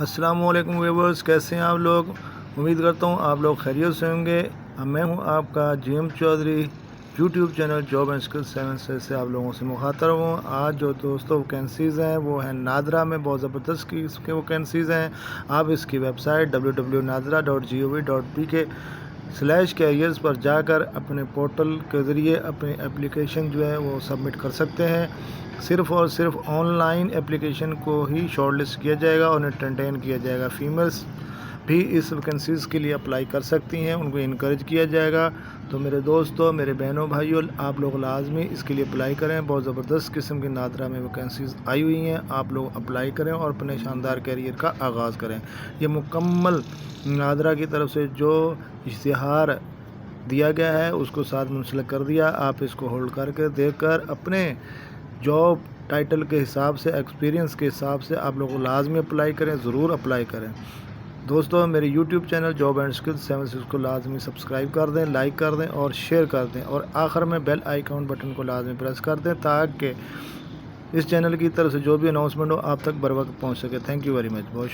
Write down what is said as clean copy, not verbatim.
अस्सलाम वालेकुम व्यूअर्स, कैसे हैं आप लोग। उम्मीद करता हूँ आप लोग खैरियत से होंगे। मैं हूँ आपका GM Chaudhary, YouTube channel job and skills 7 से आप लोगों से मुखातब हूँ। आज जो दोस्तों वैकेंसीज़ हैं वो हैं नादरा में, बहुत ज़बरदस्त की इसके वैकेंसीज़ हैं। आप इसकी वेबसाइट www.nadra.gov.pk/careers पर जाकर अपने पोर्टल के ज़रिए अपनी एप्लीकेशन जो है वो सबमिट कर सकते हैं। सिर्फ़ और सिर्फ ऑनलाइन एप्लीकेशन को ही शॉर्टलिस्ट किया जाएगा और एंटरटेन किया जाएगा। फीमेल्स भी इस वैकेंसीज़ के लिए अप्लाई कर सकती हैं, उनको इनकरेज किया जाएगा। तो मेरे दोस्तों, मेरे बहनों भाइयों, आप लोग लाजमी इसके लिए अप्लाई करें। बहुत ज़बरदस्त किस्म की नादरा में वैकेंसीज़ आई हुई हैं, आप लोग अप्लाई करें और अपने शानदार कैरियर का आगाज़ करें। ये मुकम्मल नादरा की तरफ से जो इश्तिहार दिया गया है उसको साथ मुंसलिक कर दिया। आप इसको होल्ड करके देखकर अपने जॉब टाइटल के हिसाब से, एक्सपीरियंस के हिसाब से आप लोग लाजमी अप्लाई करें, ज़रूर अप्लाई करें। दोस्तों, मेरे YouTube channel job and skills 7 को लाजमी सब्सक्राइब कर दें, लाइक कर दें और शेयर कर दें, और आखिर में बेल आइकॉन बटन को लाजमी प्रेस कर दें ताकि इस चैनल की तरफ से जो भी अनाउंसमेंट हो आप तक बर वक्त पहुँच सके। Thank you very much. बहुत